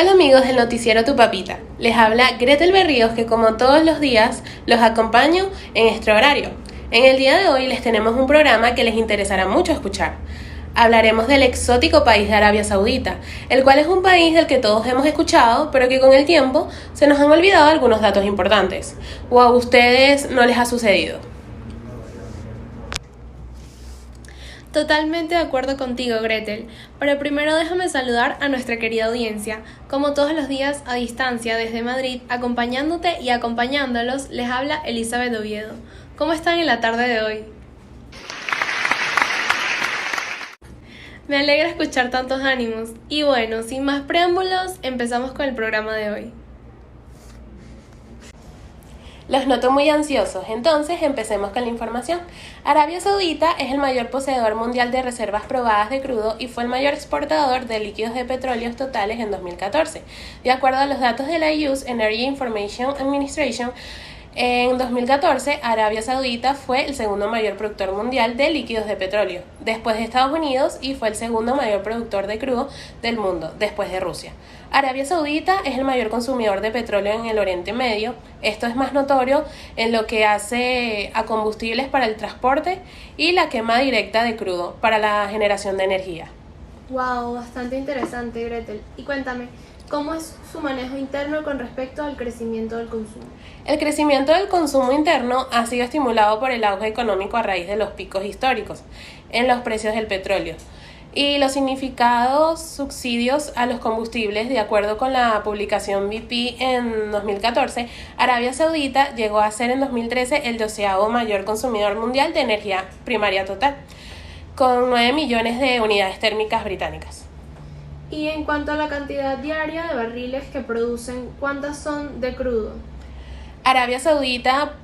Hola amigos del noticiero Tu Papita, les habla Gretel Berríos que como todos los días los acompaño en este horario. En el día de hoy les tenemos un programa que les interesará mucho escuchar. Hablaremos del exótico país de Arabia Saudita, el cual es un país del que todos hemos escuchado, pero que con el tiempo se nos han olvidado algunos datos importantes. ¿O a ustedes no les ha sucedido? Totalmente de acuerdo contigo, Gretel, pero primero déjame saludar a nuestra querida audiencia. Como todos los días, a distancia desde Madrid, acompañándote y acompañándolos, les habla Elizabeth Oviedo. ¿Cómo están en la tarde de hoy? Me alegra escuchar tantos ánimos. Y bueno, sin más preámbulos, empezamos con el programa de hoy. Los noto muy ansiosos, entonces empecemos con la información. Arabia Saudita es el mayor poseedor mundial de reservas probadas de crudo y fue el mayor exportador de líquidos de petróleo totales en 2014. De acuerdo a los datos de la US Energy Information Administration, en 2014, Arabia Saudita fue el segundo mayor productor mundial de líquidos de petróleo, después de Estados Unidos, y fue el segundo mayor productor de crudo del mundo, después de Rusia. Arabia Saudita es el mayor consumidor de petróleo en el Oriente Medio. Esto es más notorio en lo que hace a combustibles para el transporte y la quema directa de crudo para la generación de energía. Wow, bastante interesante, Gretel. Y cuéntame, ¿cómo es su manejo interno con respecto al crecimiento del consumo? El crecimiento del consumo interno ha sido estimulado por el auge económico a raíz de los picos históricos en los precios del petróleo y los significados subsidios a los combustibles. De acuerdo con la publicación BP en 2014, Arabia Saudita llegó a ser en 2013 el 12º mayor consumidor mundial de energía primaria total, con 9 millones de unidades térmicas británicas. Y en cuanto a la cantidad diaria de barriles que producen, ¿cuántas son de crudo? Arabia Saudita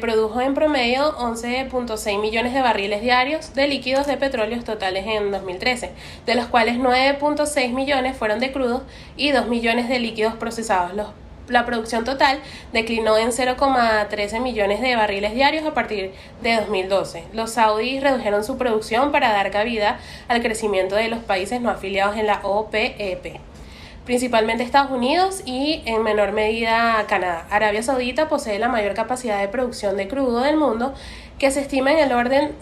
produjo en promedio 11.6 millones de barriles diarios de líquidos de petróleo totales en 2013, de los cuales 9.6 millones fueron de crudo y 2 millones de líquidos procesados. La producción total declinó en 0,13 millones de barriles diarios a partir de 2012. Los saudíes redujeron su producción para dar cabida al crecimiento de los países no afiliados en la OPEP, principalmente Estados Unidos y en menor medida Canadá. Arabia Saudita posee la mayor capacidad de producción de crudo del mundo, que se estima en el orden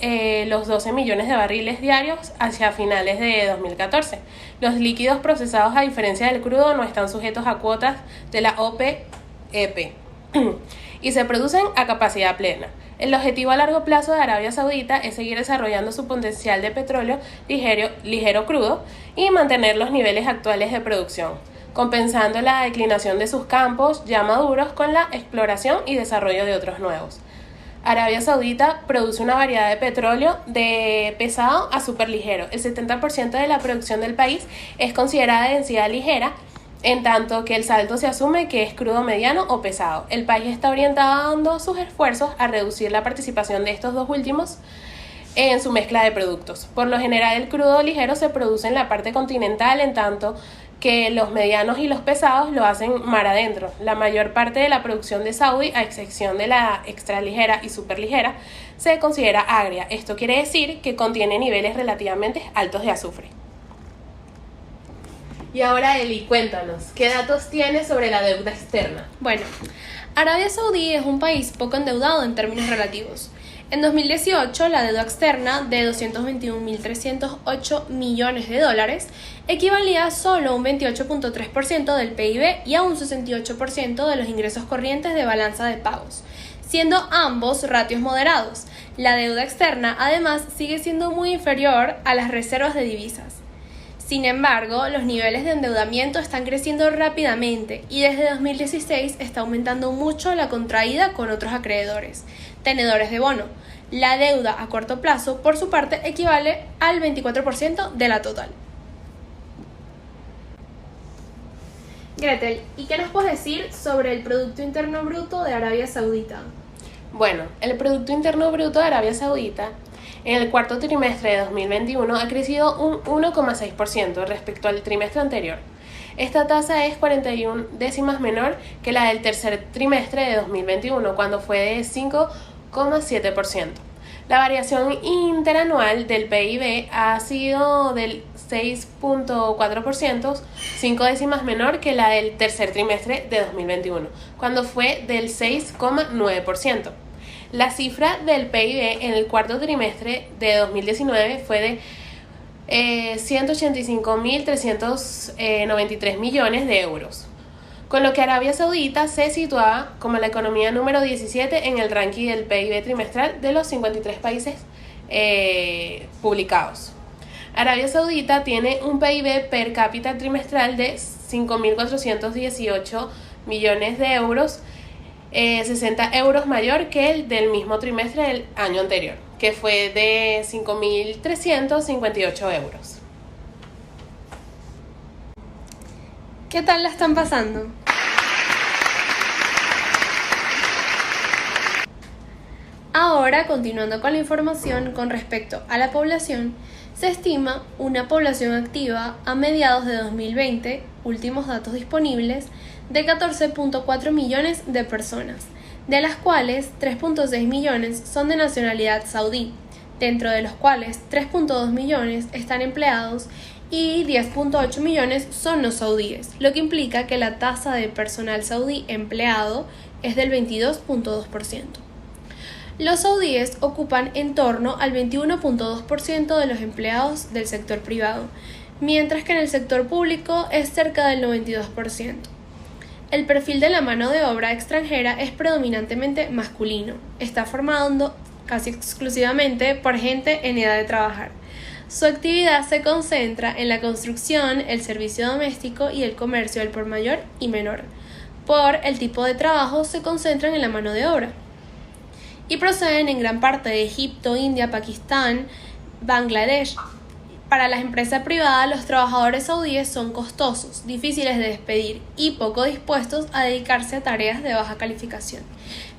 los 12 millones de barriles diarios hacia finales de 2014. Los líquidos procesados, a diferencia del crudo, no están sujetos a cuotas de la OPEP y se producen a capacidad plena. El objetivo a largo plazo de Arabia Saudita es seguir desarrollando su potencial de petróleo ligero crudo y mantener los niveles actuales de producción, compensando la declinación de sus campos ya maduros con la exploración y desarrollo de otros nuevos. Arabia Saudita produce una variedad de petróleo de pesado a superligero. El 70% de la producción del país es considerada de densidad ligera, en tanto que el saldo se asume que es crudo mediano o pesado. El país está orientando sus esfuerzos a reducir la participación de estos dos últimos en su mezcla de productos. Por lo general, el crudo ligero se produce en la parte continental, en tanto que los medianos y los pesados lo hacen mar adentro. La mayor parte de la producción de Saudi, a excepción de la extraligera y superligera, se considera agria. Esto quiere decir que contiene niveles relativamente altos de azufre. Y ahora, Eli, cuéntanos, ¿qué datos tienes sobre la deuda externa? Bueno, Arabia Saudí es un país poco endeudado en términos relativos. En 2018, la deuda externa de 221.308 millones de dólares equivalía solo a un 28.3% del PIB y a un 68% de los ingresos corrientes de balanza de pagos, siendo ambos ratios moderados. La deuda externa, además, sigue siendo muy inferior a las reservas de divisas. Sin embargo, los niveles de endeudamiento están creciendo rápidamente y desde 2016 está aumentando mucho la contraída con otros acreedores, tenedores de bono. La deuda a corto plazo, por su parte, equivale al 24% de la total. Gretel, ¿y qué nos puedes decir sobre el Producto Interno Bruto de Arabia Saudita? Bueno, el Producto Interno Bruto de Arabia Saudita en el cuarto trimestre de 2021 ha crecido un 1,6% respecto al trimestre anterior. Esta tasa es 41 décimas menor que la del tercer trimestre de 2021, cuando fue de 5,7%. La variación interanual del PIB ha sido del 6.4%, 5 décimas menor que la del tercer trimestre de 2021, cuando fue del 6,9%. La cifra del PIB en el cuarto trimestre de 2019 fue de 185.393 millones de euros, con lo que Arabia Saudita se situaba como la economía número 17 en el ranking del PIB trimestral de los 53 países publicados. Arabia Saudita tiene un PIB per cápita trimestral de 5.418 millones de euros, 60 euros mayor que el del mismo trimestre del año anterior, que fue de 5.358 euros. ¿Qué tal la están pasando? Ahora, continuando con la información con respecto a la población, se estima una población activa a mediados de 2020, últimos datos disponibles, de 14.4 millones de personas, de las cuales 3.6 millones son de nacionalidad saudí, dentro de los cuales 3.2 millones están empleados y 10.8 millones son no saudíes, lo que implica que la tasa de personal saudí empleado es del 22.2%. Los saudíes ocupan en torno al 21.2% de los empleados del sector privado, mientras que en el sector público es cerca del 92%. El perfil de la mano de obra extranjera es predominantemente masculino, está formado casi exclusivamente por gente en edad de trabajar. Su actividad se concentra en la construcción, el servicio doméstico y el comercio al por mayor y menor. Por el tipo de trabajo se concentran en la mano de obra y proceden en gran parte de Egipto, India, Pakistán, Bangladesh. Para las empresas privadas, los trabajadores saudíes son costosos, difíciles de despedir y poco dispuestos a dedicarse a tareas de baja calificación,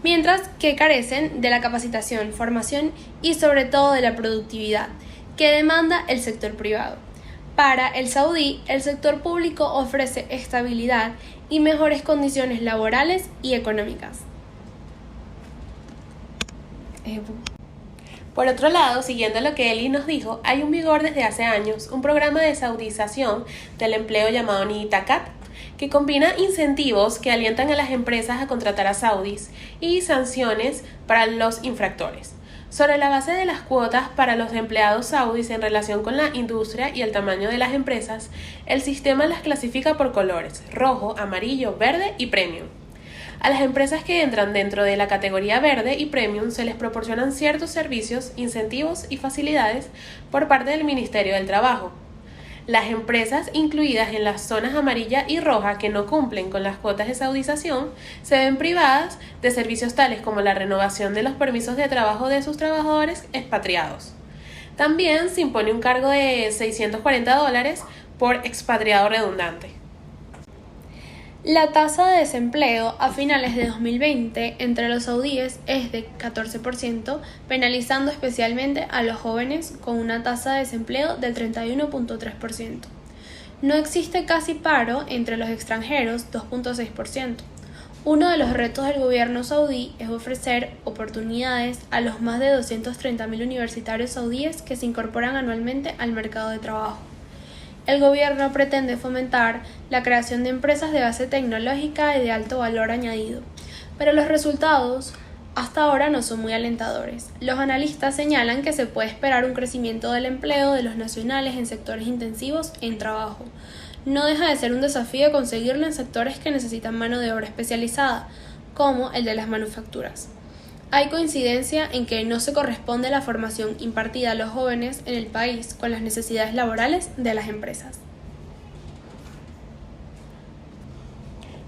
mientras que carecen de la capacitación, formación y sobre todo de la productividad que demanda el sector privado. Para el saudí, el sector público ofrece estabilidad y mejores condiciones laborales y económicas. Por otro lado, siguiendo lo que Eli nos dijo, hay en vigor desde hace años un programa de saudización del empleo llamado Nitacat, que combina incentivos que alientan a las empresas a contratar a saudis y sanciones para los infractores. Sobre la base de las cuotas para los empleados saudis en relación con la industria y el tamaño de las empresas, el sistema las clasifica por colores: rojo, amarillo, verde y premium. A las empresas que entran dentro de la categoría verde y premium se les proporcionan ciertos servicios, incentivos y facilidades por parte del Ministerio del Trabajo. Las empresas incluidas en las zonas amarilla y roja que no cumplen con las cuotas de saudización se ven privadas de servicios tales como la renovación de los permisos de trabajo de sus trabajadores expatriados. También se impone un cargo de $640 por expatriado redundante. La tasa de desempleo a finales de 2020 entre los saudíes es de 14%, penalizando especialmente a los jóvenes con una tasa de desempleo del 31.3%. No existe casi paro entre los extranjeros, 2.6%. Uno de los retos del gobierno saudí es ofrecer oportunidades a los más de 230.000 universitarios saudíes que se incorporan anualmente al mercado de trabajo. El gobierno pretende fomentar la creación de empresas de base tecnológica y de alto valor añadido, pero los resultados hasta ahora no son muy alentadores. Los analistas señalan que se puede esperar un crecimiento del empleo de los nacionales en sectores intensivos en trabajo. No deja de ser un desafío conseguirlo en sectores que necesitan mano de obra especializada, como el de las manufacturas. Hay coincidencia en que no se corresponde la formación impartida a los jóvenes en el país con las necesidades laborales de las empresas.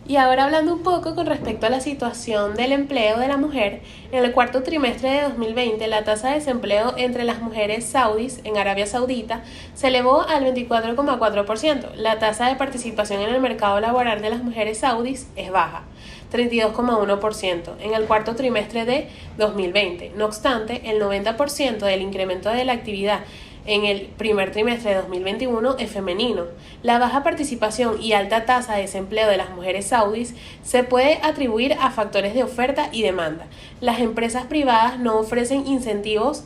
Y ahora hablando un poco con respecto a la situación del empleo de la mujer, en el cuarto trimestre de 2020 la tasa de desempleo entre las mujeres saudis en Arabia Saudita se elevó al 24,4%. La tasa de participación en el mercado laboral de las mujeres saudis es baja, 32,1% en el cuarto trimestre de 2020. No obstante, el 90% del incremento de la actividad en el primer trimestre de 2021 es femenino. La baja participación y alta tasa de desempleo de las mujeres saudíes se puede atribuir a factores de oferta y demanda. Las empresas privadas no ofrecen incentivos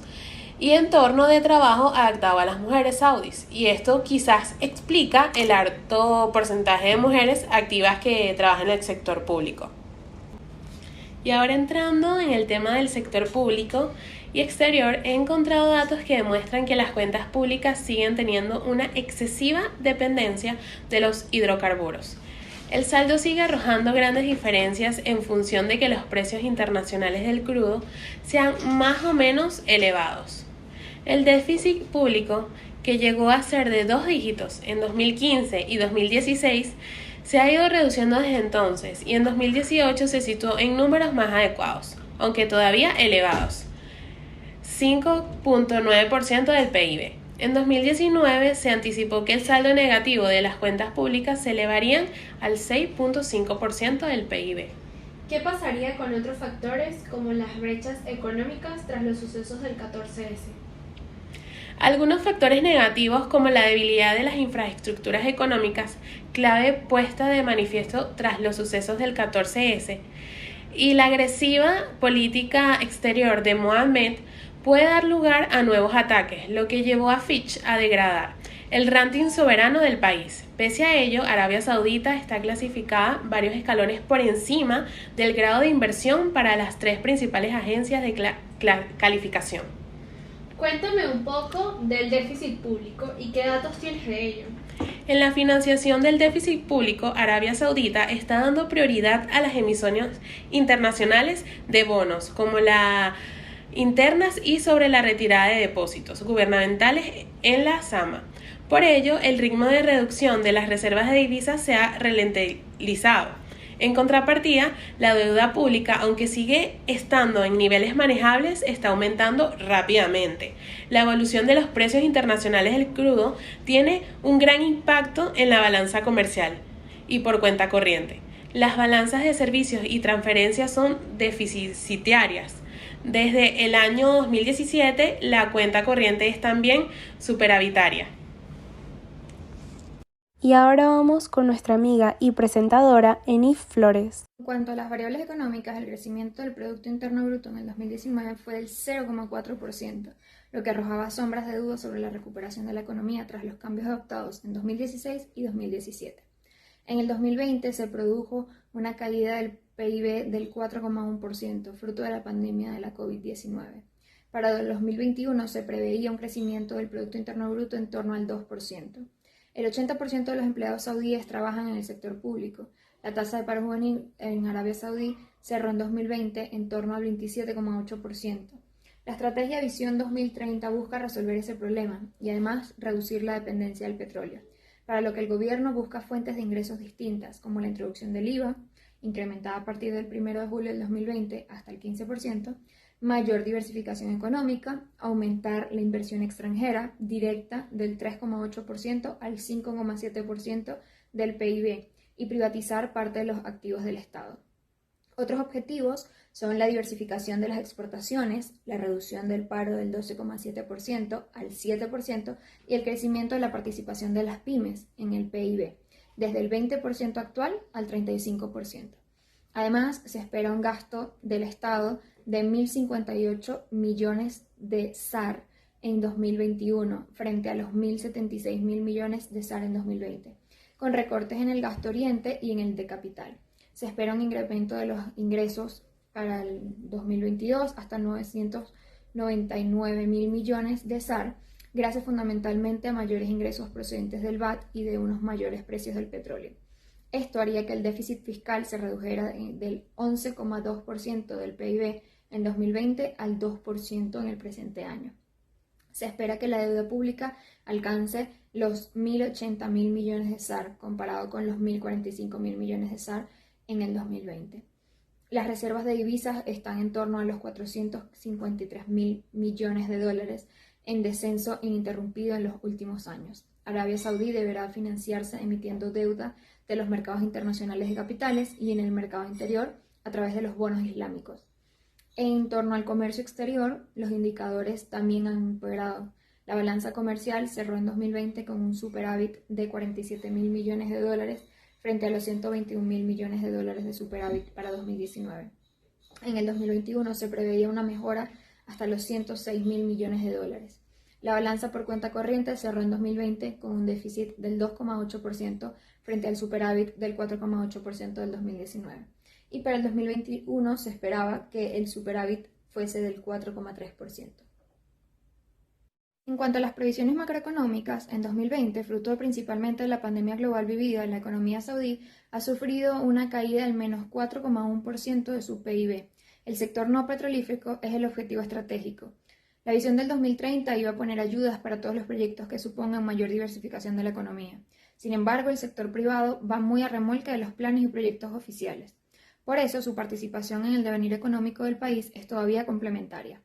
y entorno de trabajo adaptado a las mujeres saudíes, y esto quizás explica el alto porcentaje de mujeres activas que trabajan en el sector público. Y ahora entrando en el tema del sector público y exterior, he encontrado datos que demuestran que las cuentas públicas siguen teniendo una excesiva dependencia de los hidrocarburos. El saldo sigue arrojando grandes diferencias en función de que los precios internacionales del crudo sean más o menos elevados. El déficit público, que llegó a ser de 2 dígitos en 2015 y 2016, se ha ido reduciendo desde entonces y en 2018 se situó en números más adecuados, aunque todavía elevados, 5.9% del PIB. En 2019 se anticipó que el saldo negativo de las cuentas públicas se elevarían al 6.5% del PIB. ¿Qué pasaría con otros factores como las brechas económicas tras los sucesos del 14S? Algunos factores negativos, como la debilidad de las infraestructuras económicas, clave puesta de manifiesto tras los sucesos del 14S, y la agresiva política exterior de Mohammed, puede dar lugar a nuevos ataques, lo que llevó a Fitch a degradar el ranking soberano del país. Pese a ello, Arabia Saudita está clasificada varios escalones por encima del grado de inversión para las 3 principales agencias de calificación. Cuéntame un poco del déficit público y qué datos tienes de ello. En la financiación del déficit público, Arabia Saudita está dando prioridad a las emisiones internacionales de bonos, como las internas, y sobre la retirada de depósitos gubernamentales en la SAMA. Por ello, el ritmo de reducción de las reservas de divisas se ha ralentizado. En contrapartida, la deuda pública, aunque sigue estando en niveles manejables, está aumentando rápidamente. La evolución de los precios internacionales del crudo tiene un gran impacto en la balanza comercial y por cuenta corriente. Las balanzas de servicios y transferencias son deficitarias. Desde el año 2017, la cuenta corriente es también superavitaria. Y ahora vamos con nuestra amiga y presentadora Enif Flores. En cuanto a las variables económicas, el crecimiento del Producto Interno Bruto en el 2019 fue del 0,4%, lo que arrojaba sombras de duda sobre la recuperación de la economía tras los cambios adoptados en 2016 y 2017. En el 2020 se produjo una caída del PIB del 4,1%, fruto de la pandemia de la COVID-19. Para el 2021 se preveía un crecimiento del Producto Interno Bruto en torno al 2%. El 80% de los empleados saudíes trabajan en el sector público. La tasa de paro juvenil en Arabia Saudí cerró en 2020 en torno al 27,8%. La estrategia Visión 2030 busca resolver ese problema y además reducir la dependencia del petróleo, para lo que el gobierno busca fuentes de ingresos distintas, como la introducción del IVA, incrementada a partir del 1 de julio del 2020 hasta el 15%, mayor diversificación económica, aumentar la inversión extranjera directa del 3,8% al 5,7% del PIB y privatizar parte de los activos del Estado. Otros objetivos son la diversificación de las exportaciones, la reducción del paro del 12,7% al 7% y el crecimiento de la participación de las pymes en el PIB, desde el 20% actual al 35%. Además, se espera un gasto del Estado de 1.058 millones de SAR en 2021 frente a los 1.076.000 millones de SAR en 2020, con recortes en el gasto oriente y en el de capital. Se espera un incremento de los ingresos para el 2022 hasta 999.000 millones de SAR, gracias fundamentalmente a mayores ingresos procedentes del VAT y de unos mayores precios del petróleo. Esto haría que el déficit fiscal se redujera del 11,2% del PIB en 2020 al 2% en el presente año. Se espera que la deuda pública alcance los 1.080.000 millones de SAR, comparado con los 1.045.000 millones de SAR en el 2020. Las reservas de divisas están en torno a los 453.000 millones de dólares, en descenso ininterrumpido en los últimos años. Arabia Saudí deberá financiarse emitiendo deuda de los mercados internacionales de capitales y en el mercado interior a través de los bonos islámicos. En torno al comercio exterior, los indicadores también han empeorado. La balanza comercial cerró en 2020 con un superávit de 47.000 millones de dólares frente a los 121.000 millones de dólares de superávit para 2019. En el 2021 se preveía una mejora hasta los 106.000 millones de dólares. La balanza por cuenta corriente cerró en 2020 con un déficit del 2,8% frente al superávit del 4,8% del 2019. Y para el 2021 se esperaba que el superávit fuese del 4,3%. En cuanto a las previsiones macroeconómicas, en 2020, fruto principalmente de la pandemia global vivida, la economía saudí ha sufrido una caída del menos 4,1% de su PIB. El sector no petrolífero es el objetivo estratégico. La visión del 2030 iba a poner ayudas para todos los proyectos que supongan mayor diversificación de la economía. Sin embargo, el sector privado va muy a remolque de los planes y proyectos oficiales. Por eso, su participación en el devenir económico del país es todavía complementaria.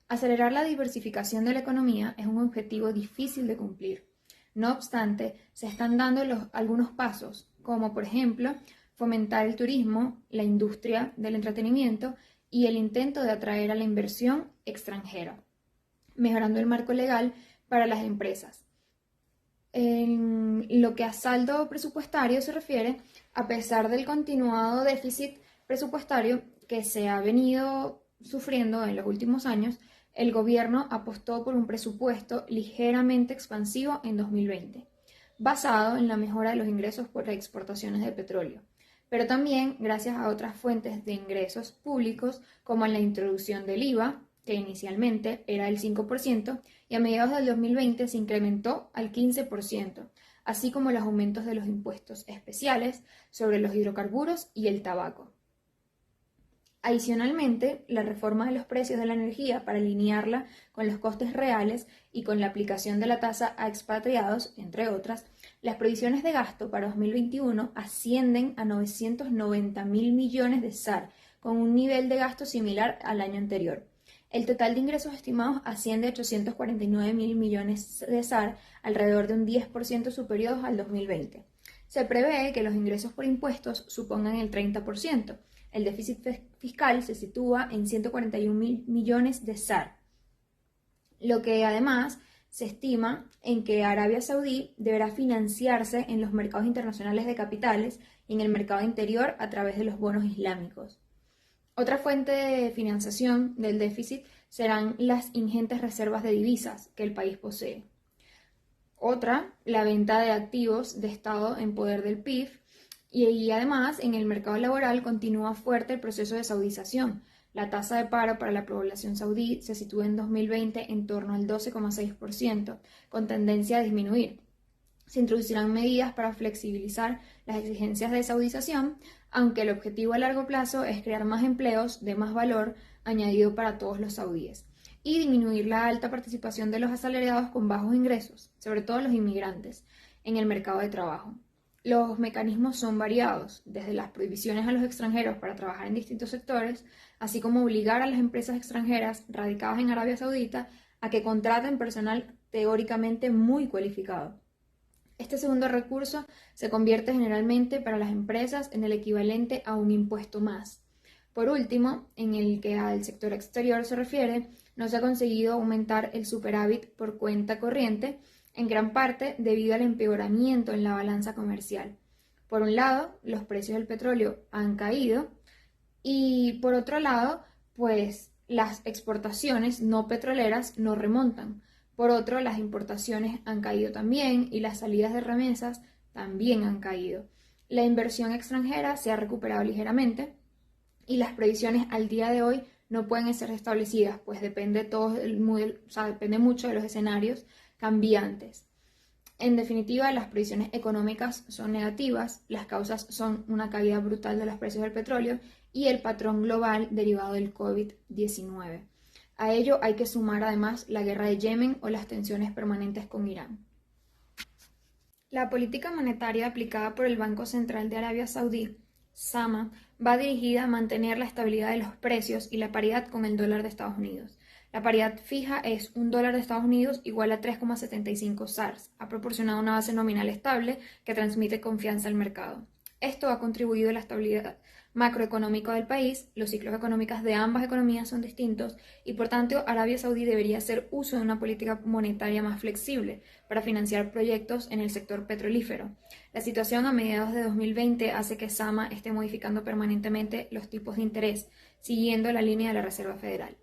Acelerar la diversificación de la economía es un objetivo difícil de cumplir. No obstante, se están dando algunos pasos, como por ejemplo, fomentar el turismo, la industria del entretenimiento y el intento de atraer a la inversión extranjera, mejorando el marco legal para las empresas. En lo que a saldo presupuestario se refiere, a pesar del continuado déficit presupuestario que se ha venido sufriendo en los últimos años, el gobierno apostó por un presupuesto ligeramente expansivo en 2020, basado en la mejora de los ingresos por exportaciones de petróleo, pero también gracias a otras fuentes de ingresos públicos como la introducción del IVA, que inicialmente era del 5%, y a mediados del 2020 se incrementó al 15%, así como los aumentos de los impuestos especiales sobre los hidrocarburos y el tabaco. Adicionalmente, la reforma de los precios de la energía para alinearla con los costes reales y con la aplicación de la tasa a expatriados, entre otras, las previsiones de gasto para 2021 ascienden a 990.000 millones de SAR, con un nivel de gasto similar al año anterior. El total de ingresos estimados asciende a 849.000 millones de SAR, alrededor de un 10% superior al 2020. Se prevé que los ingresos por impuestos supongan el 30%. El déficit fiscal se sitúa en 141.000 millones de SAR, lo que además se estima en que Arabia Saudí deberá financiarse en los mercados internacionales de capitales y en el mercado interior a través de los bonos islámicos. Otra fuente de financiación del déficit serán las ingentes reservas de divisas que el país posee. Otra, la venta de activos de Estado en poder del PIB. Y además, en el mercado laboral continúa fuerte el proceso de saudización. La tasa de paro para la población saudí se sitúa en 2020 en torno al 12,6%, con tendencia a disminuir. Se introducirán medidas para flexibilizar las exigencias de saudización, aunque el objetivo a largo plazo es crear más empleos de más valor añadido para todos los saudíes y disminuir la alta participación de los asalariados con bajos ingresos, sobre todo los inmigrantes, en el mercado de trabajo. Los mecanismos son variados, desde las prohibiciones a los extranjeros para trabajar en distintos sectores, así como obligar a las empresas extranjeras radicadas en Arabia Saudita a que contraten personal teóricamente muy cualificado. Este segundo recurso se convierte generalmente para las empresas en el equivalente a un impuesto más. Por último, en el que al sector exterior se refiere, no se ha conseguido aumentar el superávit por cuenta corriente, en gran parte debido al empeoramiento en la balanza comercial. Por un lado, los precios del petróleo han caído y por otro lado, pues las exportaciones no petroleras no remontan. Por otro, las importaciones han caído también y las salidas de remesas también han caído. La inversión extranjera se ha recuperado ligeramente y las previsiones al día de hoy no pueden ser establecidas, pues depende mucho de los escenarios cambiantes. En definitiva, las previsiones económicas son negativas, las causas son una caída brutal de los precios del petróleo y el patrón global derivado del COVID-19. A ello hay que sumar además la guerra de Yemen o las tensiones permanentes con Irán. La política monetaria aplicada por el Banco Central de Arabia Saudí, SAMA, va dirigida a mantener la estabilidad de los precios y la paridad con el dólar de Estados Unidos. La paridad fija es un dólar de Estados Unidos igual a 3,75 SARS. Ha proporcionado una base nominal estable que transmite confianza al mercado. Esto ha contribuido a la estabilidad macroeconómico del país, los ciclos económicos de ambas economías son distintos y por tanto Arabia Saudí debería hacer uso de una política monetaria más flexible para financiar proyectos en el sector petrolífero. La situación a mediados de 2020 hace que SAMA esté modificando permanentemente los tipos de interés, siguiendo la línea de la Reserva Federal.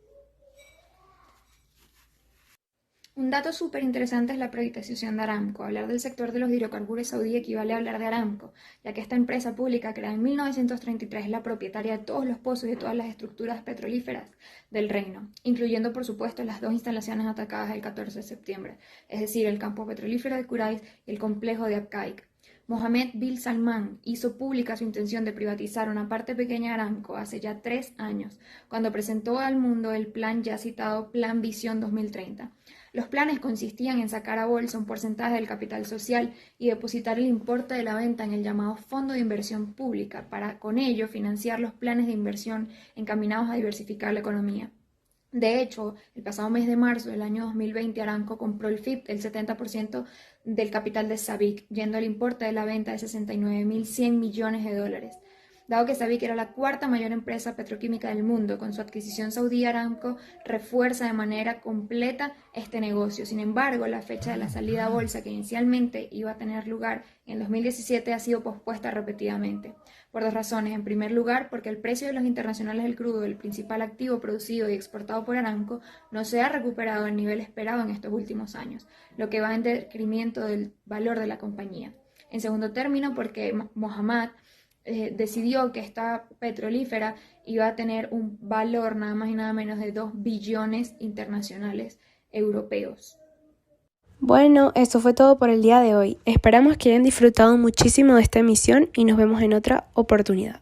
Un dato súper interesante es la privatización de Aramco. Hablar del sector de los hidrocarburos saudí equivale a hablar de Aramco, ya que esta empresa pública creada en 1933 es la propietaria de todos los pozos y de todas las estructuras petrolíferas del reino, incluyendo por supuesto las dos instalaciones atacadas el 14 de septiembre, es decir, el campo petrolífero de Kurais y el complejo de Abqaiq. Mohammed bin Salman hizo pública su intención de privatizar una parte pequeña de Aramco hace ya 3 años, cuando presentó al mundo el plan ya citado Plan Visión 2030. Los planes consistían en sacar a bolsa un porcentaje del capital social y depositar el importe de la venta en el llamado Fondo de Inversión Pública para, con ello, financiar los planes de inversión encaminados a diversificar la economía. De hecho, el pasado mes de marzo del año 2020, Aramco compró el FIP, el 70% del capital de SABIC, yendo al importe de la venta de 69.100 millones de dólares. Dado que SABIC era la cuarta mayor empresa petroquímica del mundo, con su adquisición saudí, Aramco refuerza de manera completa este negocio. Sin embargo, la fecha de la salida a bolsa, que inicialmente iba a tener lugar en 2017, ha sido pospuesta repetidamente, por 2 razones. En primer lugar, porque el precio de los internacionales del crudo, el principal activo producido y exportado por Aramco, no se ha recuperado al nivel esperado en estos últimos años, lo que va en detrimento del valor de la compañía. En segundo término, porque Mohammed decidió que esta petrolífera iba a tener un valor nada más y nada menos de 2 billones internacionales europeos. Bueno, eso fue todo por el día de hoy. Esperamos que hayan disfrutado muchísimo de esta emisión y nos vemos en otra oportunidad.